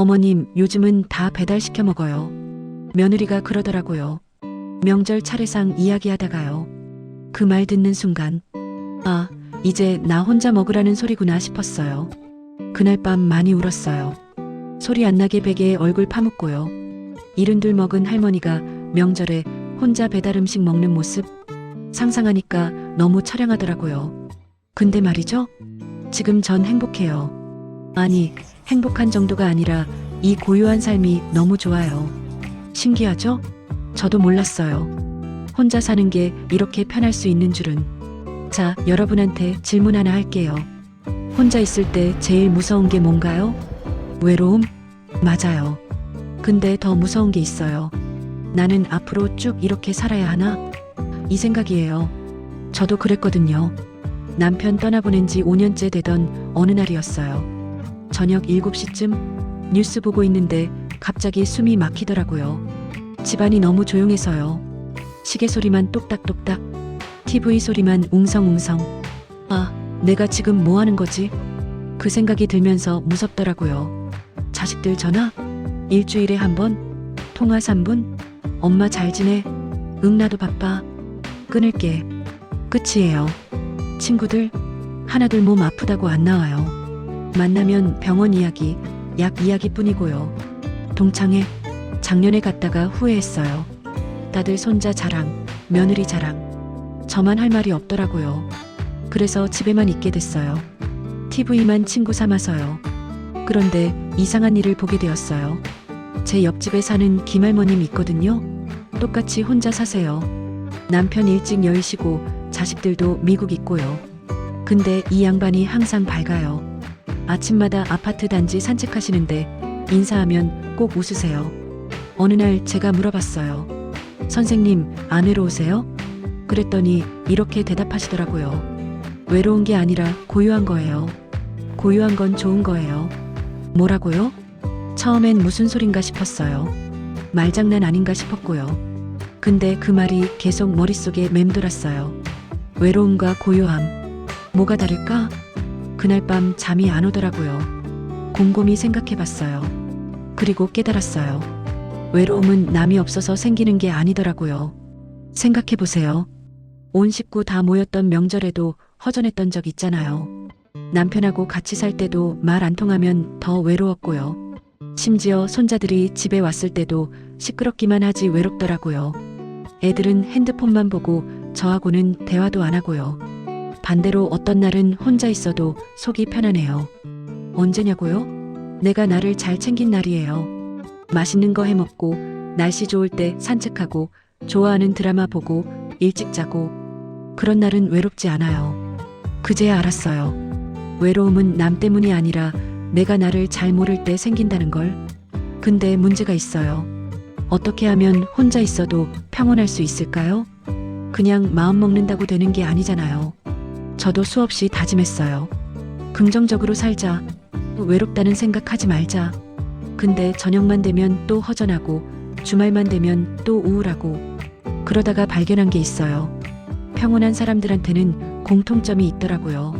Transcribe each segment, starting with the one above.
어머님, 요즘은 다 배달시켜 먹어요. 며느리가 그러더라고요. 명절 차례상 이야기하다가요. 그 말 듣는 순간, 아, 이제 나 혼자 먹으라는 소리구나 싶었어요. 그날 밤 많이 울었어요. 소리 안 나게 베개에 얼굴 파묻고요. 72 먹은 할머니가 명절에 혼자 배달 음식 먹는 모습 상상하니까 너무 처량하더라고요. 근데 말이죠. 지금 전 행복해요. 아니, 행복한 정도가 아니라 이 고요한 삶이 너무 좋아요. 신기하죠? 저도 몰랐어요. 혼자 사는 게 이렇게 편할 수 있는 줄은. 자, 여러분한테 질문 하나 할게요. 혼자 있을 때 제일 무서운 게 뭔가요? 외로움? 맞아요. 근데 더 무서운 게 있어요. 나는 앞으로 쭉 이렇게 살아야 하나? 이 생각이에요. 저도 그랬거든요. 남편 떠나보낸 지 5년째 되던 어느 날이었어요. 저녁 7시쯤 뉴스 보고 있는데 갑자기 숨이 막히더라고요. 집안이 너무 조용해서요. 시계 소리만 똑딱똑딱, TV 소리만 웅성웅성. 아, 내가 지금 뭐 하는 거지? 그 생각이 들면서 무섭더라고요. 자식들 전화? 일주일에 한 번? 통화 3분? 엄마 잘 지내? 응, 나도 바빠. 끊을게. 끝이에요. 친구들? 하나둘 몸 아프다고 안 나와요. 만나면 병원 이야기, 약 이야기뿐이고요. 동창회? 작년에 갔다가 후회했어요. 다들 손자 자랑, 며느리 자랑. 저만 할 말이 없더라고요. 그래서 집에만 있게 됐어요. TV만 친구 삼아서요. 그런데 이상한 일을 보게 되었어요. 제 옆집에 사는 김할머님 있거든요. 똑같이 혼자 사세요. 남편 일찍 여의시고 자식들도 미국 있고요. 근데 이 양반이 항상 밝아요. 아침마다 아파트 단지 산책하시는데 인사하면 꼭 웃으세요. 어느 날 제가 물어봤어요. 선생님, 안 외로우세요? 그랬더니 이렇게 대답하시더라고요. 외로운 게 아니라 고요한 거예요. 고요한 건 좋은 거예요. 뭐라고요? 처음엔 무슨 소린가 싶었어요. 말장난 아닌가 싶었고요. 근데 그 말이 계속 머릿속에 맴돌았어요. 외로움과 고요함. 뭐가 다를까? 그날 밤 잠이 안 오더라고요. 곰곰이 생각해봤어요. 그리고 깨달았어요. 외로움은 남이 없어서 생기는 게 아니더라고요. 생각해보세요. 온 식구 다 모였던 명절에도 허전했던 적 있잖아요. 남편하고 같이 살 때도 말 안 통하면 더 외로웠고요. 심지어 손자들이 집에 왔을 때도 시끄럽기만 하지 외롭더라고요. 애들은 핸드폰만 보고 저하고는 대화도 안 하고요. 반대로 어떤 날은 혼자 있어도 속이 편하네요. 언제냐고요? 내가 나를 잘 챙긴 날이에요. 맛있는 거 해먹고, 날씨 좋을 때 산책하고, 좋아하는 드라마 보고, 일찍 자고. 그런 날은 외롭지 않아요. 그제야 알았어요. 외로움은 남 때문이 아니라 내가 나를 잘 모를 때 생긴다는 걸. 근데 문제가 있어요. 어떻게 하면 혼자 있어도 평온할 수 있을까요? 그냥 마음 먹는다고 되는 게 아니잖아요. 저도 수없이 다짐했어요. 긍정적으로 살자. 외롭다는 생각하지 말자. 근데 저녁만 되면 또 허전하고 주말만 되면 또 우울하고 그러다가 발견한 게 있어요. 평온한 사람들한테는 공통점이 있더라고요.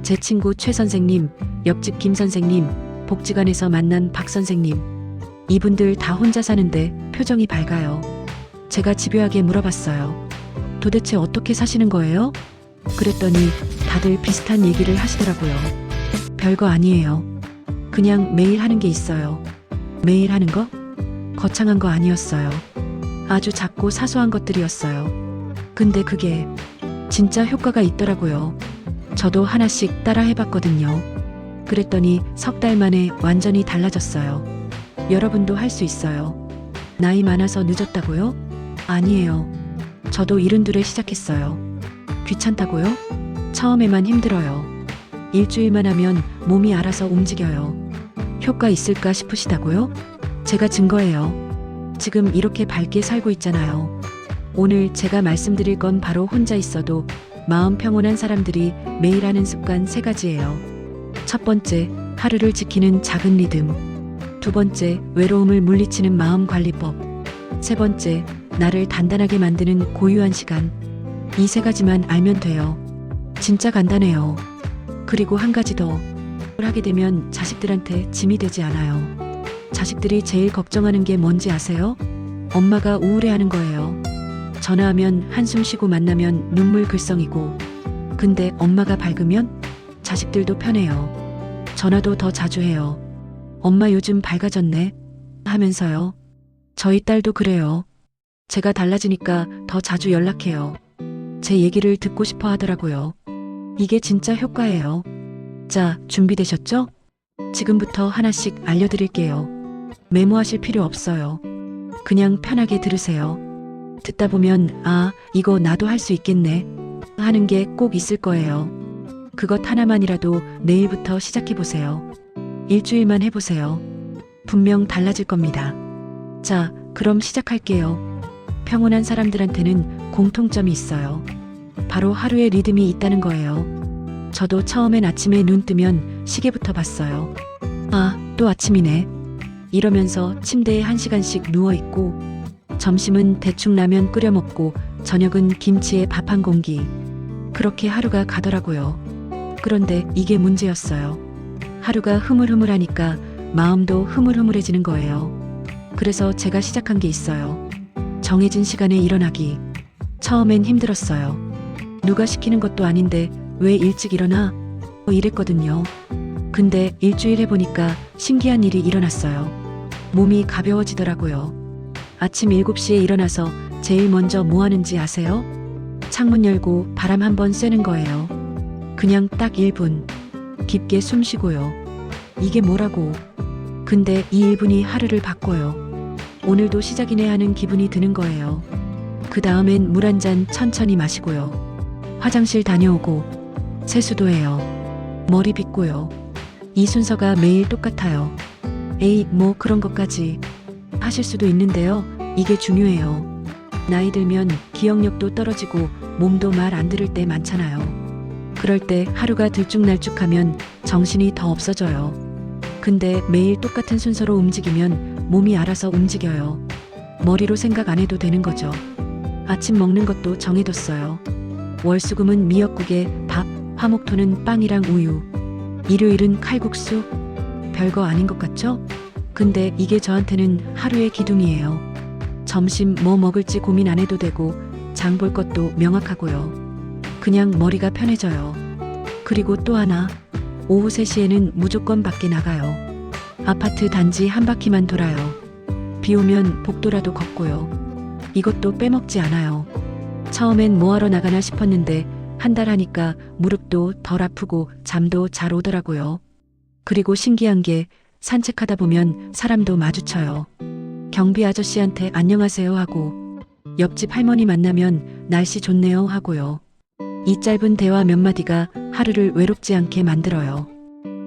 제 친구 최 선생님, 옆집 김 선생님, 복지관에서 만난 박 선생님. 이분들 다 혼자 사는데 표정이 밝아요. 제가 집요하게 물어봤어요. 도대체 어떻게 사시는 거예요? 그랬더니 다들 비슷한 얘기를 하시더라고요. 별거 아니에요. 그냥 매일 하는 게 있어요. 매일 하는 거? 거창한 거 아니었어요. 아주 작고 사소한 것들이었어요. 근데 그게 진짜 효과가 있더라고요. 저도 하나씩 따라 해봤거든요. 그랬더니 석 달 만에 완전히 달라졌어요. 여러분도 할 수 있어요. 나이 많아서 늦었다고요? 아니에요. 저도 72에 시작했어요. 귀찮다고요? 처음에만 힘들어요. 일주일만 하면 몸이 알아서 움직여요. 효과 있을까 싶으시다고요? 제가 증거예요. 지금 이렇게 밝게 살고 있잖아요. 오늘 제가 말씀드릴 건 바로 혼자 있어도 마음 평온한 사람들이 매일 하는 습관 3가지예요. 첫 번째, 하루를 지키는 작은 리듬. 두 번째, 외로움을 물리치는 마음 관리법. 세 번째, 나를 단단하게 만드는 고유한 시간. 이 3가지만 알면 돼요. 진짜 간단해요. 그리고 한 가지 더. 하게 되면 자식들한테 짐이 되지 않아요. 자식들이 제일 걱정하는 게 뭔지 아세요? 엄마가 우울해하는 거예요. 전화하면 한숨 쉬고 만나면 눈물 글썽이고, 근데 엄마가 밝으면 자식들도 편해요. 전화도 더 자주 해요. 엄마 요즘 밝아졌네 하면서요. 저희 딸도 그래요. 제가 달라지니까 더 자주 연락해요. 제 얘기를 듣고 싶어 하더라고요. 이게 진짜 효과예요. 자, 준비되셨죠? 지금부터 하나씩 알려드릴게요. 메모하실 필요 없어요. 그냥 편하게 들으세요. 듣다 보면, 아, 이거 나도 할 수 있겠네 하는 게 꼭 있을 거예요. 그것 하나만이라도 내일부터 시작해보세요. 일주일만 해보세요. 분명 달라질 겁니다. 자, 그럼 시작할게요. 평온한 사람들한테는 공통점이 있어요. 바로 하루의 리듬이 있다는 거예요. 저도 처음엔 아침에 눈 뜨면 시계부터 봤어요. 아, 또 아침이네. 이러면서 침대에 1시간씩 누워있고, 점심은 대충 라면 끓여 먹고, 저녁은 김치에 밥 한 공기. 그렇게 하루가 가더라고요. 그런데 이게 문제였어요. 하루가 흐물흐물하니까 마음도 흐물흐물해지는 거예요. 그래서 제가 시작한 게 있어요. 정해진 시간에 일어나기. 처음엔 힘들었어요. 누가 시키는 것도 아닌데 왜 일찍 일어나? 이랬거든요. 근데 일주일 해보니까 신기한 일이 일어났어요. 몸이 가벼워지더라고요. 아침 7시에 일어나서 제일 먼저 뭐 하는지 아세요? 창문 열고 바람 한번 쐬는 거예요. 그냥 딱 1분. 깊게 숨 쉬고요. 이게 뭐라고? 근데 이 1분이 하루를 바꿔요. 오늘도 시작이네 하는 기분이 드는 거예요. 그 다음엔 물 한 잔 천천히 마시고요. 화장실 다녀오고, 세수도 해요. 머리 빗고요. 이 순서가 매일 똑같아요. 에이, 뭐 그런 것까지 하실 수도 있는데요. 이게 중요해요. 나이 들면 기억력도 떨어지고 몸도 말 안 들을 때 많잖아요. 그럴 때 하루가 들쭉날쭉하면 정신이 더 없어져요. 근데 매일 똑같은 순서로 움직이면 몸이 알아서 움직여요. 머리로 생각 안 해도 되는 거죠. 아침 먹는 것도 정해뒀어요. 월수금은 미역국에 밥, 화목토는 빵이랑 우유, 일요일은 칼국수. 별거 아닌 것 같죠? 근데 이게 저한테는 하루의 기둥이에요. 점심 뭐 먹을지 고민 안 해도 되고 장 볼 것도 명확하고요. 그냥 머리가 편해져요. 그리고 또 하나, 오후 3시에는 무조건 밖에 나가요. 아파트 단지 한 바퀴만 돌아요. 비 오면 복도라도 걷고요. 이것도 빼먹지 않아요. 처음엔 뭐하러 나가나 싶었는데 한 달 하니까 무릎도 덜 아프고 잠도 잘 오더라고요. 그리고 신기한 게 산책하다 보면 사람도 마주쳐요. 경비 아저씨한테 안녕하세요 하고, 옆집 할머니 만나면 날씨 좋네요 하고요. 이 짧은 대화 몇 마디가 하루를 외롭지 않게 만들어요.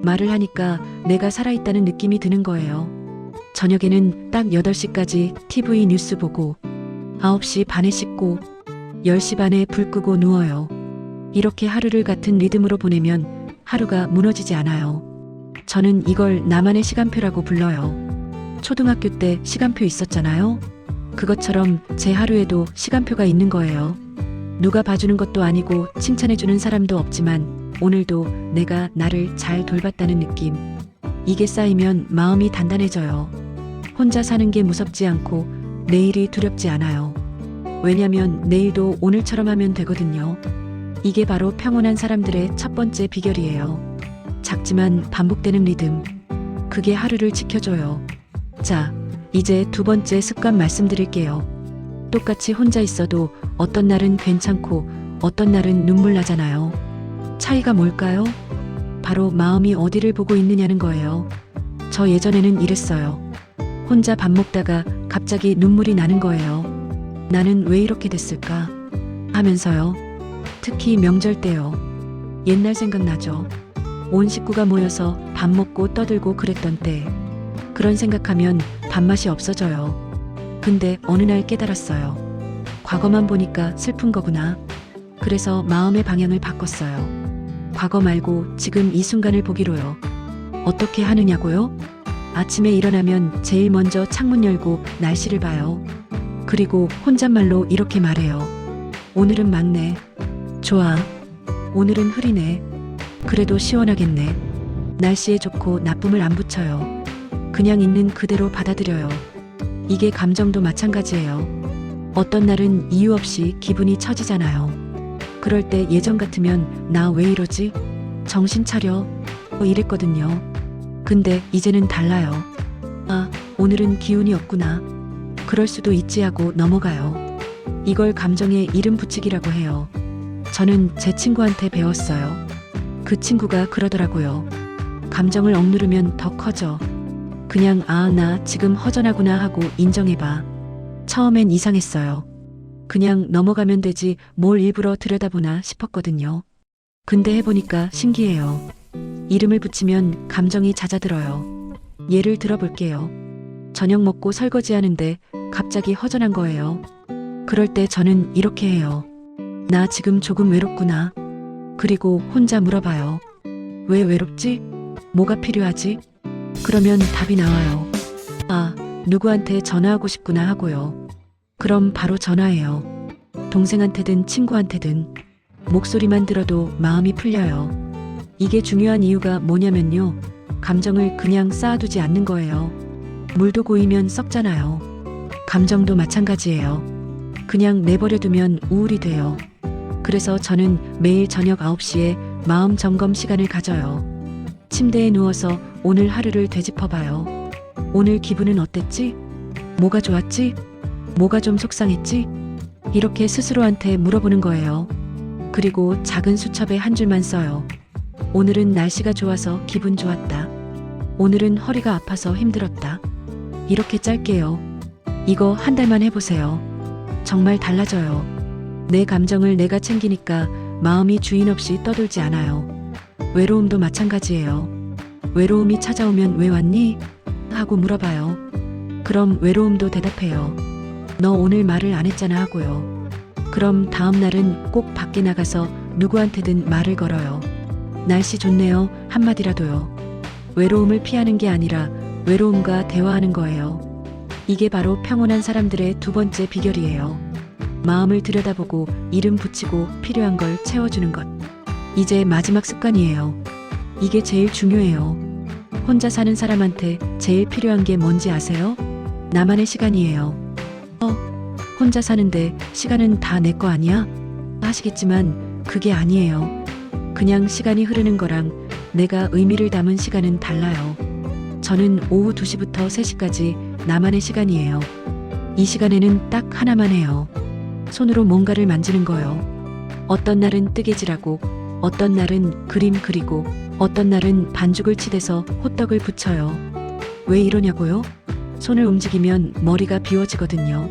말을 하니까 내가 살아있다는 느낌이 드는 거예요. 저녁에는 딱 8시까지 TV 뉴스 보고 9시 반에 씻고 10시 반에 불 끄고 누워요. 이렇게 하루를 같은 리듬으로 보내면 하루가 무너지지 않아요. 저는 이걸 나만의 시간표라고 불러요. 초등학교 때 시간표 있었잖아요. 그것처럼 제 하루에도 시간표가 있는 거예요. 누가 봐주는 것도 아니고 칭찬해주는 사람도 없지만 오늘도 내가 나를 잘 돌봤다는 느낌. 이게 쌓이면 마음이 단단해져요. 혼자 사는 게 무섭지 않고 내일이 두렵지 않아요. 왜냐면 내일도 오늘처럼 하면 되거든요. 이게 바로 평온한 사람들의 첫 번째 비결이에요. 작지만 반복되는 리듬. 그게 하루를 지켜줘요. 자, 이제 두 번째 습관 말씀드릴게요. 똑같이 혼자 있어도 어떤 날은 괜찮고 어떤 날은 눈물 나잖아요. 차이가 뭘까요? 바로 마음이 어디를 보고 있느냐는 거예요. 저 예전에는 이랬어요. 혼자 밥 먹다가 갑자기 눈물이 나는 거예요. 나는 왜 이렇게 됐을까? 하면서요. 특히 명절 때요. 옛날 생각나죠. 온 식구가 모여서 밥 먹고 떠들고 그랬던 때. 그런 생각하면 밥맛이 없어져요. 근데 어느 날 깨달았어요. 과거만 보니까 슬픈 거구나. 그래서 마음의 방향을 바꿨어요. 과거 말고 지금 이 순간을 보기로요. 어떻게 하느냐고요? 아침에 일어나면 제일 먼저 창문 열고 날씨를 봐요. 그리고 혼잣말로 이렇게 말해요. 오늘은 맑네. 좋아. 오늘은 흐리네. 그래도 시원하겠네. 날씨에 좋고 나쁨을 안 붙여요. 그냥 있는 그대로 받아들여요. 이게 감정도 마찬가지예요. 어떤 날은 이유 없이 기분이 처지잖아요. 그럴 때 예전 같으면 나 왜 이러지? 정신 차려. 이랬거든요. 근데 이제는 달라요. 아, 오늘은 기운이 없구나. 그럴 수도 있지 하고 넘어가요. 이걸 감정에 이름 붙이기라고 해요. 저는 제 친구한테 배웠어요. 그 친구가 그러더라고요. 감정을 억누르면 더 커져. 그냥 아, 나 지금 허전하구나 하고 인정해봐. 처음엔 이상했어요. 그냥 넘어가면 되지 뭘 일부러 들여다보나 싶었거든요. 근데 해보니까 신기해요. 이름을 붙이면 감정이 잦아들어요. 예를 들어볼게요. 저녁 먹고 설거지하는데 갑자기 허전한 거예요. 그럴 때 저는 이렇게 해요. 나 지금 조금 외롭구나. 그리고 혼자 물어봐요. 왜 외롭지? 뭐가 필요하지? 그러면 답이 나와요. 아, 누구한테 전화하고 싶구나 하고요. 그럼 바로 전화해요. 동생한테든 친구한테든. 목소리만 들어도 마음이 풀려요. 이게 중요한 이유가 뭐냐면요. 감정을 그냥 쌓아두지 않는 거예요. 물도 고이면 썩잖아요. 감정도 마찬가지예요. 그냥 내버려두면 우울이 돼요. 그래서 저는 매일 저녁 9시에 마음 점검 시간을 가져요. 침대에 누워서 오늘 하루를 되짚어봐요. 오늘 기분은 어땠지? 뭐가 좋았지? 뭐가 좀 속상했지? 이렇게 스스로한테 물어보는 거예요. 그리고 작은 수첩에 한 줄만 써요. 오늘은 날씨가 좋아서 기분 좋았다. 오늘은 허리가 아파서 힘들었다. 이렇게 짧게요. 이거 한 달만 해보세요. 정말 달라져요. 내 감정을 내가 챙기니까 마음이 주인 없이 떠돌지 않아요. 외로움도 마찬가지예요. 외로움이 찾아오면 왜 왔니? 하고 물어봐요. 그럼 외로움도 대답해요. 너 오늘 말을 안 했잖아 하고요. 그럼 다음 날은 꼭 밖에 나가서 누구한테든 말을 걸어요. 날씨 좋네요 한마디라도요. 외로움을 피하는 게 아니라 외로움과 대화하는 거예요. 이게 바로 평온한 사람들의 두 번째 비결이에요. 마음을 들여다보고 이름 붙이고 필요한 걸 채워주는 것. 이제 마지막 습관이에요. 이게 제일 중요해요. 혼자 사는 사람한테 제일 필요한 게 뭔지 아세요? 나만의 시간이에요. 혼자 사는데 시간은 다 내 거 아니야? 하시겠지만 그게 아니에요. 그냥 시간이 흐르는 거랑 내가 의미를 담은 시간은 달라요. 저는 오후 2시부터 3시까지 나만의 시간이에요. 이 시간에는 딱 하나만 해요. 손으로 뭔가를 만지는 거요. 어떤 날은 뜨개질하고, 어떤 날은 그림 그리고, 어떤 날은 반죽을 치대서 호떡을 부쳐요. 왜 이러냐고요? 손을 움직이면 머리가 비워지거든요.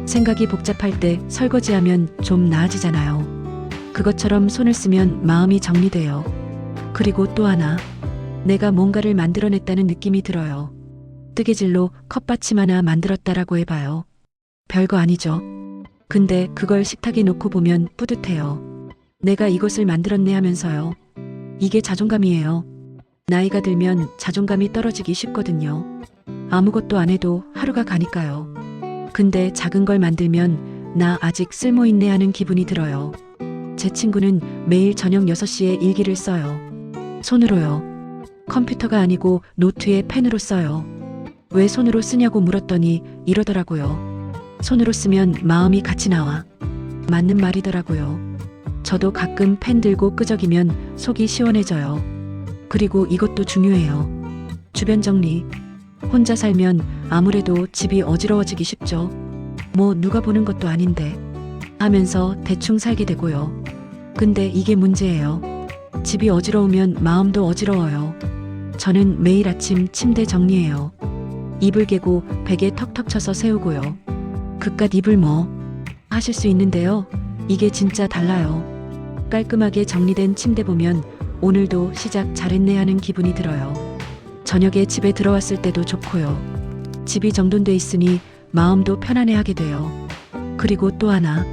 생각이 복잡할 때 설거지하면 좀 나아지잖아요. 그것처럼 손을 쓰면 마음이 정리돼요. 그리고 또 하나, 내가 뭔가를 만들어냈다는 느낌이 들어요. 뜨개질로 컵받침 하나 만들었다라고 해봐요. 별거 아니죠. 근데 그걸 식탁에 놓고 보면 뿌듯해요. 내가 이것을 만들었네 하면서요. 이게 자존감이에요. 나이가 들면 자존감이 떨어지기 쉽거든요. 아무것도 안 해도 하루가 가니까요. 근데 작은 걸 만들면 나 아직 쓸모있네 하는 기분이 들어요. 제 친구는 매일 저녁 6시에 일기를 써요. 손으로요. 컴퓨터가 아니고 노트에 펜으로 써요. 왜 손으로 쓰냐고 물었더니 이러더라고요. 손으로 쓰면 마음이 같이 나와. 맞는 말이더라고요. 저도 가끔 펜 들고 끄적이면 속이 시원해져요. 그리고 이것도 중요해요. 주변 정리. 혼자 살면 아무래도 집이 어지러워지기 쉽죠. 뭐 누가 보는 것도 아닌데 하면서 대충 살게 되고요. 근데 이게 문제예요. 집이 어지러우면 마음도 어지러워요. 저는 매일 아침 침대 정리해요. 이불 개고 베개 턱턱 쳐서 세우고요. 그깟 이불 뭐 하실 수 있는데요. 이게 진짜 달라요. 깔끔하게 정리된 침대 보면 오늘도 시작 잘했네 하는 기분이 들어요. 저녁에 집에 들어왔을 때도 좋고요. 집이 정돈돼 있으니 마음도 편안해하게 돼요. 그리고 또 하나,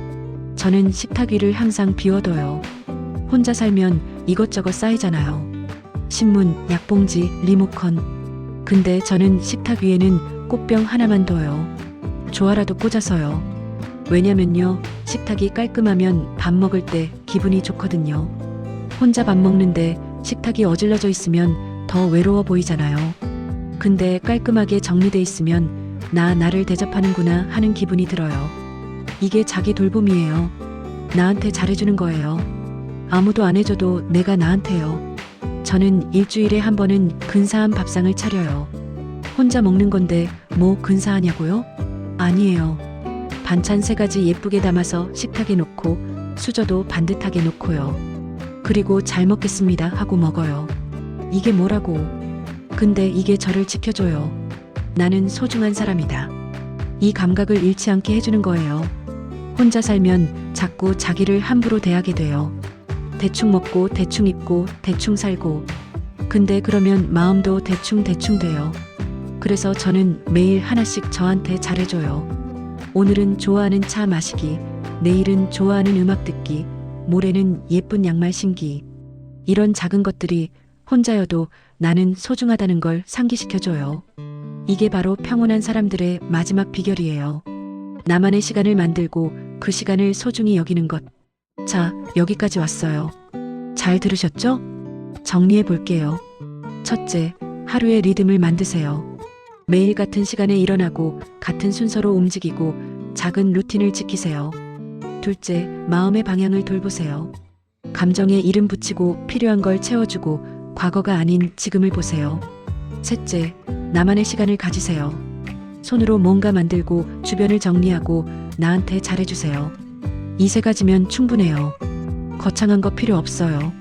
저는 식탁 위를 항상 비워둬요. 혼자 살면 이것저것 쌓이잖아요. 신문, 약봉지, 리모컨. 근데 저는 식탁 위에는 꽃병 하나만 둬요. 조화라도 꽂아서요. 왜냐면요, 식탁이 깔끔하면 밥 먹을 때 기분이 좋거든요. 혼자 밥 먹는데 식탁이 어질러져 있으면 더 외로워 보이잖아요. 근데 깔끔하게 정리돼 있으면 나를 대접하는구나 하는 기분이 들어요. 이게 자기 돌봄이에요. 나한테 잘해주는 거예요. 아무도 안 해줘도 내가 나한테요. 저는 일주일에 한 번은 근사한 밥상을 차려요. 혼자 먹는 건데 뭐 근사하냐고요? 아니에요. 반찬 3가지 예쁘게 담아서 식탁에 놓고 수저도 반듯하게 놓고요. 그리고 잘 먹겠습니다 하고 먹어요. 이게 뭐라고. 근데 이게 저를 지켜줘요. 나는 소중한 사람이다. 이 감각을 잃지 않게 해주는 거예요. 혼자 살면 자꾸 자기를 함부로 대하게 돼요. 대충 먹고 대충 입고 대충 살고. 근데 그러면 마음도 대충 돼요. 그래서 저는 매일 하나씩 저한테 잘해줘요. 오늘은 좋아하는 차 마시기, 내일은 좋아하는 음악 듣기, 모레는 예쁜 양말 신기. 이런 작은 것들이 혼자여도 나는 소중하다는 걸 상기시켜줘요. 이게 바로 평온한 사람들의 마지막 비결이에요. 나만의 시간을 만들고 그 시간을 소중히 여기는 것. 자, 여기까지 왔어요. 잘 들으셨죠? 정리해 볼게요. 첫째, 하루의 리듬을 만드세요. 매일 같은 시간에 일어나고 같은 순서로 움직이고 작은 루틴을 지키세요. 둘째, 마음의 방향을 돌보세요. 감정에 이름 붙이고 필요한 걸 채워주고 과거가 아닌 지금을 보세요. 셋째, 나만의 시간을 가지세요. 손으로 뭔가 만들고 주변을 정리하고 나한테 잘해주세요. 이 3가지면 충분해요. 거창한 거 필요 없어요.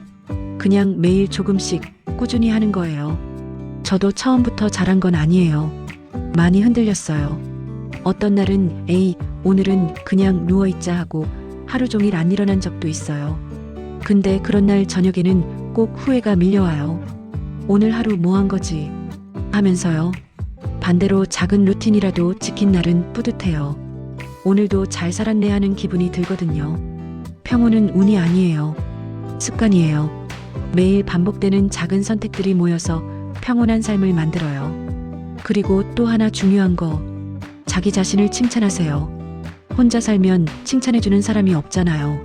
그냥 매일 조금씩 꾸준히 하는 거예요. 저도 처음부터 잘한 건 아니에요. 많이 흔들렸어요. 어떤 날은 에이, 오늘은 그냥 누워있자 하고 하루 종일 안 일어난 적도 있어요. 근데 그런 날 저녁에는 꼭 후회가 밀려와요. 오늘 하루 뭐 한 거지? 하면서요. 반대로 작은 루틴이라도 지킨 날은 뿌듯해요. 오늘도 잘 살았네 하는 기분이 들거든요. 평온은 운이 아니에요. 습관이에요. 매일 반복되는 작은 선택들이 모여서 평온한 삶을 만들어요. 그리고 또 하나 중요한 거. 자기 자신을 칭찬하세요. 혼자 살면 칭찬해주는 사람이 없잖아요.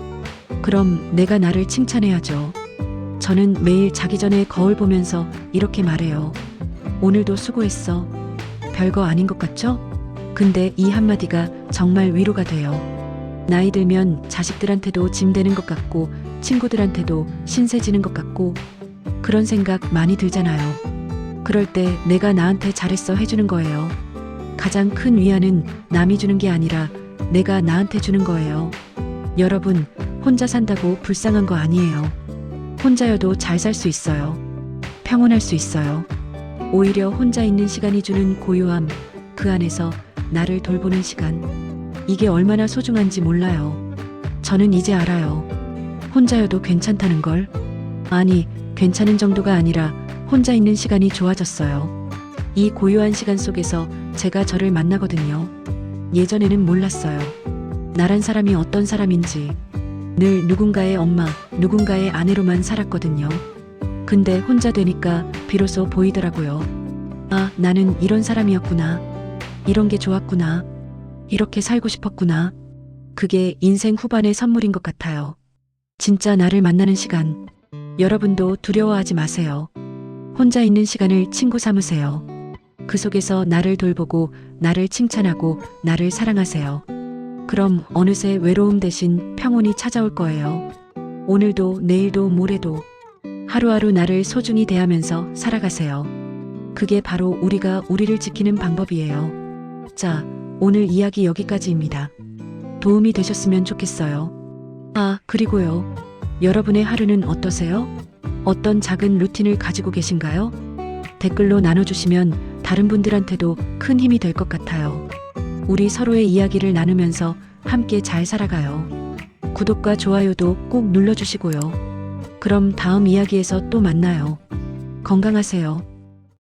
그럼 내가 나를 칭찬해야죠. 저는 매일 자기 전에 거울 보면서 이렇게 말해요. 오늘도 수고했어. 별거 아닌 것 같죠? 근데 이 한마디가 정말 위로가 돼요. 나이 들면 자식들한테도 짐 되는 것 같고 친구들한테도 신세 지는 것 같고 그런 생각 많이 들잖아요. 그럴 때 내가 나한테 잘했어 해주는 거예요. 가장 큰 위안은 남이 주는 게 아니라 내가 나한테 주는 거예요. 여러분, 혼자 산다고 불쌍한 거 아니에요. 혼자여도 잘 살 수 있어요. 평온할 수 있어요. 오히려 혼자 있는 시간이 주는 고요함, 그 안에서 나를 돌보는 시간. 이게 얼마나 소중한지 몰라요. 저는 이제 알아요. 혼자여도 괜찮다는 걸. 아니, 괜찮은 정도가 아니라 혼자 있는 시간이 좋아졌어요. 이 고요한 시간 속에서 제가 저를 만나거든요. 예전에는 몰랐어요. 나란 사람이 어떤 사람인지. 늘 누군가의 엄마, 누군가의 아내로만 살았거든요. 근데 혼자 되니까 비로소 보이더라고요. 아, 나는 이런 사람이었구나. 이런 게 좋았구나. 이렇게 살고 싶었구나. 그게 인생 후반의 선물인 것 같아요. 진짜 나를 만나는 시간. 여러분도 두려워하지 마세요. 혼자 있는 시간을 친구 삼으세요. 그 속에서 나를 돌보고 나를 칭찬하고 나를 사랑하세요. 그럼 어느새 외로움 대신 평온이 찾아올 거예요. 오늘도 내일도 모레도 하루하루 나를 소중히 대하면서 살아가세요. 그게 바로 우리가 우리를 지키는 방법이에요. 자, 오늘 이야기 여기까지입니다. 도움이 되셨으면 좋겠어요. 아, 그리고요. 여러분의 하루는 어떠세요? 어떤 작은 루틴을 가지고 계신가요? 댓글로 나눠주시면 다른 분들한테도 큰 힘이 될 것 같아요. 우리 서로의 이야기를 나누면서 함께 잘 살아가요. 구독과 좋아요도 꼭 눌러주시고요. 그럼 다음 이야기에서 또 만나요. 건강하세요.